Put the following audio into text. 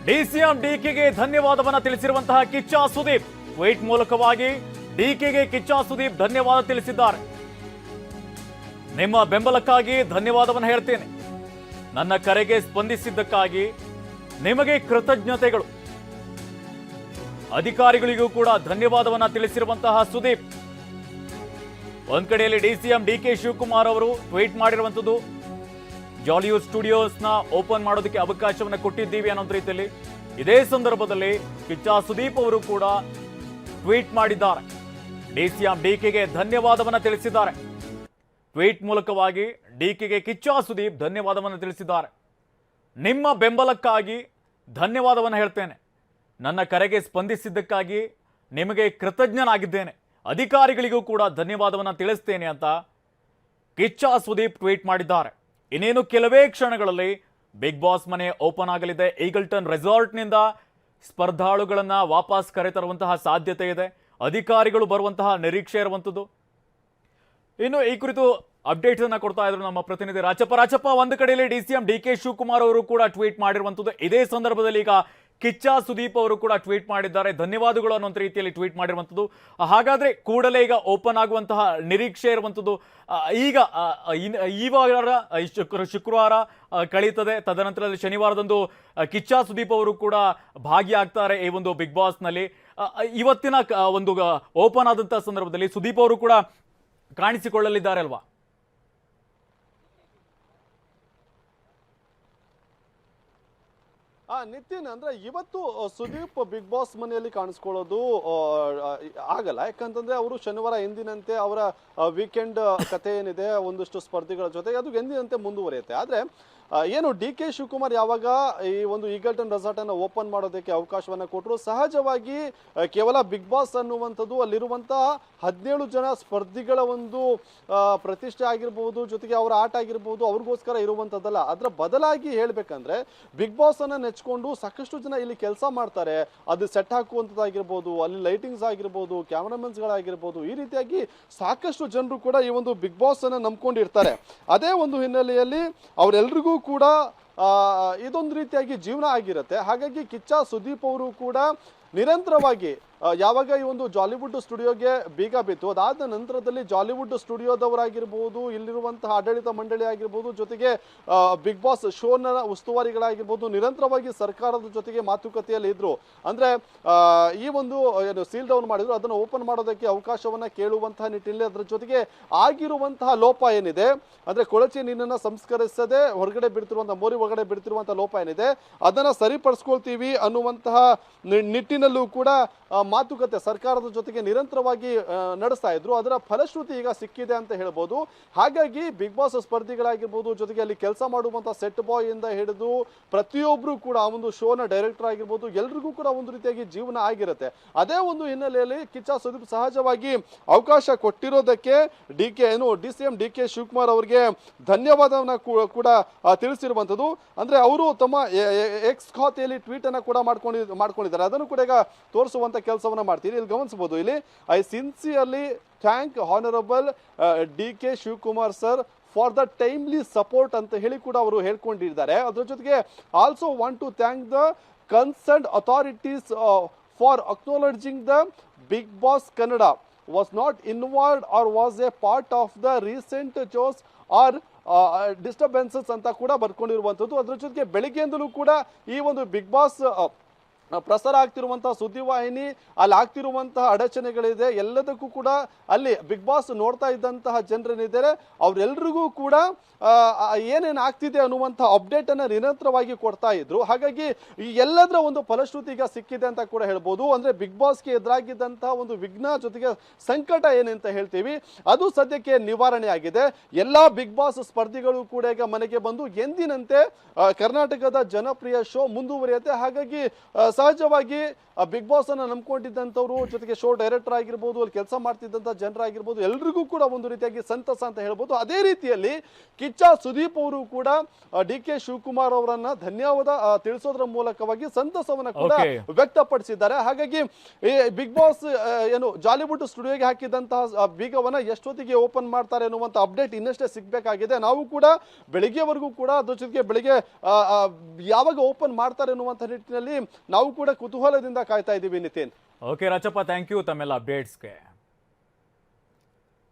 DCM ಡಿಕೆಗೆ ಧನ್ಯವಾದವನ್ನ ತಿಳಿಸಿರುವಂತಹ Kichcha Sudeep tweet ಮೂಲಕವಾಗಿ ಡಿಕೆಗೆ ಕಿಚ್ಚ ಸುದೀಪ್ ಧನ್ಯವಾದ ತಿಳಿಸಿದ್ದಾರೆ. ನಿಮ್ಮ ಬೆಂಬಲಕ್ಕಾಗಿ ಧನ್ಯವಾದವನ್ನು ಹೇಳ್ತೇನೆ. ನನ್ನ ಕರೆಗೆ ಸ್ಪಂದಿಸಿದ್ದಕ್ಕಾಗಿ ನಿಮಗೆ ಕೃತಜ್ಞತೆಗಳು. ಅಧಿಕಾರಿಗಳಿಗೂ ಕೂಡ ಧನ್ಯವಾದವನ್ನ ತಿಳಿಸಿರುವಂತಹ ಸುದೀಪ್. ಒಂದ್ ಕಡೆಯಲ್ಲಿ ಡಿಸಿಎಂ ಡಿಕೆ ಶಿವಕುಮಾರ್ ಅವರು ಟ್ವೀಟ್ ಮಾಡಿರುವಂತದ್ದು, ಜಾಲಿವುಡ್ ಸ್ಟುಡಿಯೋಸ್ನ ಓಪನ್ ಮಾಡೋದಕ್ಕೆ ಅವಕಾಶವನ್ನು ಕೊಟ್ಟಿದ್ದೀವಿ ಅನ್ನೋ ರೀತಿಯಲ್ಲಿ. ಇದೇ ಸಂದರ್ಭದಲ್ಲಿ ಕಿಚ್ಚ ಸುದೀಪ್ ಅವರು ಕೂಡ ಟ್ವೀಟ್ ಮಾಡಿದ್ದಾರೆ. ಡಿಸಿಎಂ ಡಿಕೆಗೆ ಧನ್ಯವಾದವನ್ನ ತಿಳಿಸಿದ್ದಾರೆ. ಟ್ವೀಟ್ ಮೂಲಕವಾಗಿ ಡಿಕೆಗೆ ಕಿಚ್ಚ ಸುದೀಪ್ ಧನ್ಯವಾದವನ್ನು ತಿಳಿಸಿದ್ದಾರೆ. ನಿಮ್ಮ ಬೆಂಬಲಕ್ಕಾಗಿ ಧನ್ಯವಾದವನ್ನು ಹೇಳ್ತೇನೆ. ನನ್ನ ಕರೆಗೆ ಸ್ಪಂದಿಸಿದ್ದಕ್ಕಾಗಿ ನಿಮಗೆ ಕೃತಜ್ಞನಾಗಿದ್ದೇನೆ. ಅಧಿಕಾರಿಗಳಿಗೂ ಕೂಡ ಧನ್ಯವಾದವನ್ನು ತಿಳಿಸ್ತೇನೆ ಅಂತ ಕಿಚ್ಚ ಸುದೀಪ್ ಟ್ವೀಟ್ ಮಾಡಿದ್ದಾರೆ. ಇನ್ನೇನು ಕೆಲವೇ ಕ್ಷಣಗಳಲ್ಲಿ ಬಿಗ್ ಬಾಸ್ ಮನೆ ಓಪನ್ ಆಗಲಿದೆ. ಈಗಲ್ಟನ್ ರೆಸಾರ್ಟ್ನಿಂದ ಸ್ಪರ್ಧಾಳುಗಳನ್ನ ವಾಪಸ್ ಕರೆತರುವಂತಹ ಸಾಧ್ಯತೆ ಇದೆ. ಅಧಿಕಾರಿಗಳು ಬರುವಂತಹ ನಿರೀಕ್ಷೆ ಇರುವಂಥದ್ದು. ಇನ್ನು ಈ ಕುರಿತು ಅಪ್ಡೇಟ್ ಅನ್ನ ಕೊಡ್ತಾ ಇದ್ರು ನಮ್ಮ ಪ್ರತಿನಿಧಿ ರಾಚಪ್ಪ. ಒಂದು ಕಡೆಯಲ್ಲಿ ಡಿಸಿಎಂ ಡಿಕೆ ಶಿವಕುಮಾರ್ ಅವರು ಕೂಡ ಟ್ವೀಟ್ ಮಾಡಿರುವಂಥದ್ದು. ಇದೇ ಸಂದರ್ಭದಲ್ಲಿ ಈಗ ಕಿಚ್ಚ ಸುದೀಪ್ ಅವರು ಕೂಡ ಟ್ವೀಟ್ ಮಾಡಿದ್ದಾರೆ. ಧನ್ಯವಾದಗಳು ಅನ್ನುವಂಥ ರೀತಿಯಲ್ಲಿ ಟ್ವೀಟ್ ಮಾಡಿರುವಂಥದ್ದು. ಹಾಗಾದ್ರೆ ಕೂಡಲೇ ಈಗ ಓಪನ್ ಆಗುವಂತಹ ನಿರೀಕ್ಷೆ ಇರುವಂಥದ್ದು. ಈಗ ಈ ವಾರ ಶುಕ್ರವಾರ ಕಳೀತದೆ. ತದನಂತರದಲ್ಲಿ ಶನಿವಾರದಂದು ಕಿಚ್ಚ ಸುದೀಪ್ ಅವರು ಕೂಡ ಭಾಗಿಯಾಗ್ತಾರೆ ಈ ಒಂದು ಬಿಗ್ ಬಾಸ್ನಲ್ಲಿ. ಇವತ್ತಿನ ಒಂದು ಓಪನ್ ಆದಂತಹ ಸಂದರ್ಭದಲ್ಲಿ ಸುದೀಪ್ ಅವರು ಕೂಡ ಕಾಣಿಸಿಕೊಳ್ಳಲಿದ್ದಾರೆ ಅಲ್ವಾ? ನಿತಿನ್, ಅಂದ್ರೆ ಇವತ್ತು ಸುದೀಪ್ ಬಿಗ್ ಬಾಸ್ ಮನೆಯಲ್ಲಿ ಕಾಣಿಸ್ಕೊಳ್ಳೋದು ಆಗಲ್ಲ. ಯಾಕಂತಂದ್ರೆ ಅವರು ಶನಿವಾರ ಎಂದಿನಂತೆ ಅವರ ವೀಕೆಂಡ್ ಕಥೆ ಏನಿದೆ ಒಂದಷ್ಟು ಸ್ಪರ್ಧಿಗಳ ಜೊತೆಗೆ ಅದು ಎಂದಿನಂತೆ ಮುಂದುವರಿಯುತ್ತೆ. ಆದ್ರೆ ಏನು ಡಿ ಕೆ ಶಿವಕುಮಾರ್ ಯಾವಾಗ ಈ ಒಂದು ಈಗಲ್ಟನ್ ರೆಸಾರ್ಟ್ ಅನ್ನು ಓಪನ್ ಮಾಡೋದಕ್ಕೆ ಅವಕಾಶವನ್ನ ಕೊಟ್ಟರು, ಸಹಜವಾಗಿ ಕೇವಲ ಬಿಗ್ ಬಾಸ್ ಅನ್ನುವಂಥದ್ದು ಅಲ್ಲಿರುವಂತಹ 17 ಜನ ಸ್ಪರ್ಧಿಗಳ ಒಂದು ಪ್ರತಿಷ್ಠೆ ಆಗಿರ್ಬೋದು, ಜೊತೆಗೆ ಅವರ ಆಟ ಆಗಿರ್ಬೋದು, ಅವ್ರಿಗೋಸ್ಕರ ಇರುವಂತದ್ದಲ್ಲ. ಅದರ ಬದಲಾಗಿ ಹೇಳ್ಬೇಕಂದ್ರೆ ಬಿಗ್ ಬಾಸ್ ಅನ್ನ ನೆಚ್ಕೊಂಡು ಸಾಕಷ್ಟು ಜನ ಇಲ್ಲಿ ಕೆಲಸ ಮಾಡ್ತಾರೆ. ಅದು ಸೆಟ್ ಹಾಕುವಂಥದ್ದಾಗಿರ್ಬೋದು, ಅಲ್ಲಿ ಲೈಟಿಂಗ್ಸ್ ಆಗಿರ್ಬೋದು, ಕ್ಯಾಮರಾಮನ್ಸ್ ಗಳಾಗಿರ್ಬೋದು, ಈ ರೀತಿಯಾಗಿ ಸಾಕಷ್ಟು ಜನರು ಕೂಡ ಈ ಒಂದು ಬಿಗ್ ಬಾಸ್ ಅನ್ನ ನಂಬ್ಕೊಂಡಿರ್ತಾರೆ. ಅದೇ ಒಂದು ಹಿನ್ನೆಲೆಯಲ್ಲಿ ಅವರೆಲ್ಲರಿಗೂ ಕೂಡ ಇದೊಂದು ರೀತಿಯಾಗಿ ಜೀವನ ಆಗಿರುತ್ತೆ. ಹಾಗಾಗಿ ಕಿಚ್ಚ ಸುದೀಪ್ ಅವರು ಕೂಡ ನಿರಂತರವಾಗಿ ಯಾವಾಗ ಈ ಒಂದು ಜಾಲಿವುಡ್ ಸ್ಟುಡಿಯೋಗೆ ಬೀಗ ಬಿತ್ತು, ಅದಾದ ನಂತರದಲ್ಲಿ ಜಾಲಿವುಡ್ ಸ್ಟುಡಿಯೋದವರಾಗಿರ್ಬೋದು, ಇಲ್ಲಿರುವಂತಹ ಆಡಳಿತ ಮಂಡಳಿ ಆಗಿರ್ಬೋದು, ಜೊತೆಗೆ ಬಿಗ್ ಬಾಸ್ ಶೋನ ಉಸ್ತುವಾರಿಗಳಾಗಿರ್ಬೋದು, ನಿರಂತರವಾಗಿ ಸರ್ಕಾರದ ಜೊತೆಗೆ ಮಾತುಕತೆಯಲ್ಲಿ ಇದ್ರು. ಅಂದ್ರೆ ಈ ಒಂದು ಏನು ಸೀಲ್ ಡೌನ್ ಮಾಡಿದ್ರು ಅದನ್ನು ಓಪನ್ ಮಾಡೋದಕ್ಕೆ ಅವಕಾಶವನ್ನ ಕೇಳುವಂತಹ ನಿಟ್ಟಿನಲ್ಲಿ ಅದರ ಜೊತೆಗೆ ಆಗಿರುವಂತಹ ಲೋಪ ಏನಿದೆ, ಅಂದ್ರೆ ಕೊಳಚೆ ನೀರನ್ನ ಸಂಸ್ಕರಿಸದೆ ಹೊರಗಡೆ ಬಿಡ್ತಿರುವಂತಹ ಮೋರಿ ಒಳಗಡೆ ಬಿಡ್ತಿರುವಂತಹ ಲೋಪ ಏನಿದೆ ಅದನ್ನ ಸರಿಪಡಿಸ್ಕೊಳ್ತೀವಿ ಅನ್ನುವಂತಹ ನಿಟ್ಟಿನಲ್ಲೂ ಕೂಡ ಮಾತುಕತೆ ಸರ್ಕಾರದ ಜೊತೆಗೆ ನಿರಂತರವಾಗಿ ನಡೆಸ್ತಾ ಇದ್ರು. ಅದರ ಫಲಶ್ರುತಿ ಈಗ ಸಿಕ್ಕಿದೆ ಅಂತ ಹೇಳ್ಬೋದು. ಹಾಗಾಗಿ ಬಿಗ್ ಬಾಸ್ ಸ್ಪರ್ಧಿಗಳಾಗಿರ್ಬೋದು, ಜೊತೆಗೆ ಅಲ್ಲಿ ಕೆಲಸ ಮಾಡುವಂತಹ ಸೆಟ್ ಬಾಯ್ ಇಂದ ಹಿಡಿದು ಪ್ರತಿಯೊಬ್ರು ಕೂಡ ಆ ಒಂದು ಶೋನ ಡೈರೆಕ್ಟರ್ ಆಗಿರ್ಬೋದು, ಎಲ್ರಿಗೂ ಕೂಡ ಒಂದು ರೀತಿಯಾಗಿ ಜೀವನ ಆಗಿರುತ್ತೆ. ಅದೇ ಒಂದು ಹಿನ್ನೆಲೆಯಲ್ಲಿ ಕಿಚ್ಚ ಸುದೀಪ್ ಸಹಜವಾಗಿ ಅವಕಾಶ ಕೊಟ್ಟಿರೋದಕ್ಕೆ ಡಿಸಿಎಂ ಡಿಕೆ ಶಿವಕುಮಾರ್ ಅವರಿಗೆ ಧನ್ಯವಾದವನ್ನ ಕೂಡ ತಿಳಿಸಿರುವಂತದ್ದು. ಅಂದ್ರೆ ಅವರು ತಮ್ಮ ಎಕ್ಸ್ ಖಾತೆಯಲ್ಲಿ ಟ್ವೀಟ್ ಅನ್ನ ಕೂಡ ಮಾಡ್ಕೊಂಡಿದ್ದಾರೆ. ಅದನ್ನು ಕೂಡ ಈಗ ತೋರಿಸುವಂತ ಕೆಲಸವನ್ನ ಮಾಡ್ತೀರಿ. ಇಲ್ಲಿ ಗಮನಿಸಬಹುದು, ಇಲ್ಲಿ I sincerely thank honourable D K Shivakumar sir for the timely support ಅಂತ ಹೇಳಿ ಕೂಡ ಅವರು ಹೇಳ್ಕೊಂಡಿದ್ದಾರೆ. ಅದರ ಜೊತೆಗೆ also want to thank the concerned authorities for acknowledging the big boss Kannada was not involved or was a part of the recent shows or disturbances ಅಂತ ಕೂಡ ಬರ್ಕೊಂಡಿರುವಂಥದ್ದು. ಅದರ ಜೊತೆಗೆ ಬೆಳಿಗ್ಗೆಯಿಂದಲೂ ಕೂಡ ಈ ಒಂದು ಬಿಗ್ ಬಾಸ್ ಪ್ರಸಾರ ಆಗ್ತಿರುವಂತಹ ಸುದ್ದಿವಾಹಿನಿ ಅಲ್ಲಿ ಆಗ್ತಿರುವಂತಹ ಅಡಚಣೆಗಳಿದೆ, ಎಲ್ಲದಕ್ಕೂ ಕೂಡ ಅಲ್ಲಿ ಬಿಗ್ ಬಾಸ್ ನೋಡ್ತಾ ಇದ್ದಂತಹ ಜನರೇನಿದ್ದಾರೆ ಅವರೆಲ್ಲರಿಗೂ ಕೂಡ ಏನೇನು ಆಗ್ತಿದೆ ಅನ್ನುವಂತಹ ಅಪ್ಡೇಟ್ ಅನ್ನ ನಿರಂತರವಾಗಿ ಕೊಡ್ತಾ ಇದ್ರು. ಹಾಗಾಗಿ ಈ ಎಲ್ಲದರ ಒಂದು ಫಲಶ್ರುತಿ ಈಗ ಸಿಕ್ಕಿದೆ ಅಂತ ಕೂಡ ಹೇಳ್ಬೋದು. ಅಂದ್ರೆ ಬಿಗ್ ಬಾಸ್ಗೆ ಎದುರಾಗಿದ್ದಂತಹ ಒಂದು ವಿಘ್ನ ಜೊತೆಗೆ ಸಂಕಟ ಏನಂತ ಹೇಳ್ತೀವಿ ಅದು ಸದ್ಯಕ್ಕೆ ನಿವಾರಣೆ ಆಗಿದೆ. ಎಲ್ಲಾ ಬಿಗ್ ಬಾಸ್ ಸ್ಪರ್ಧಿಗಳು ಕೂಡ ಈಗ ಮನೆಗೆ ಬಂದು ಎಂದಿನಂತೆ ಕರ್ನಾಟಕದ ಜನಪ್ರಿಯ ಶೋ ಮುಂದುವರಿಯುತ್ತೆ. ಹಾಗಾಗಿ ಸಹಜವಾಗಿ ಬಿಗ್ ಬಾಸ್ ಅನ್ನ ನಂಬ್ಕೊಂಡಿದ್ದಂಥವ್ರು, ಜೊತೆಗೆ ಶೋ ಡೈರೆಕ್ಟರ್ ಆಗಿರ್ಬೋದು, ಅಲ್ಲಿ ಕೆಲಸ ಮಾಡ್ತಿದ್ದಂಥ ಜನರಾಗಿರ್ಬೋದು, ಎಲ್ರಿಗೂ ಕೂಡ ಒಂದು ರೀತಿಯಾಗಿ ಸಂತಸ ಅಂತ ಹೇಳ್ಬೋದು. ಅದೇ ರೀತಿಯಲ್ಲಿ ಕಿಚ್ಚ ಸುದೀಪ್ ಅವರು ಕೂಡ ಡಿ ಕೆ ಶಿವಕುಮಾರ್ ಅವರನ್ನ ಧನ್ಯವಾದ ತಿಳಿಸೋದ್ರ ಮೂಲಕವಾಗಿ ಸಂತಸವನ್ನ ಕೂಡ ವ್ಯಕ್ತಪಡಿಸಿದ್ದಾರೆ. ಹಾಗಾಗಿ ಈ ಬಿಗ್ ಬಾಸ್ ಏನು ಜಾಲಿವುಡ್ ಸ್ಟುಡಿಯೋಗೆ ಹಾಕಿದಂತಹ ಬೀಗವನ್ನ ಎಷ್ಟೊತ್ತಿಗೆ ಓಪನ್ ಮಾಡ್ತಾರೆ ಅನ್ನುವಂತ ಅಪ್ಡೇಟ್ ಇನ್ನಷ್ಟೇ ಸಿಗ್ಬೇಕಾಗಿದೆ. ನಾವು ಕೂಡ ಬೆಳಿಗ್ಗೆವರೆಗೂ ಕೂಡ ಅದ್ರ ಜೊತೆಗೆ ಬೆಳಿಗ್ಗೆ ಯಾವಾಗ ಓಪನ್ ಮಾಡ್ತಾರೆ ಅನ್ನುವಂಥ ನಿಟ್ಟಿನಲ್ಲಿ ನಾವು ಕೂಡ ಕುತೂಹಲದಿಂದ ಕಾಯ್ತಾ ಇದ್ದೀವಿ Nitin. Okay Rachappa, thank you ತಮ್ಮೆಲ್ಲ ಅಪ್ಡೇಟ್ಸ್ಗೆ.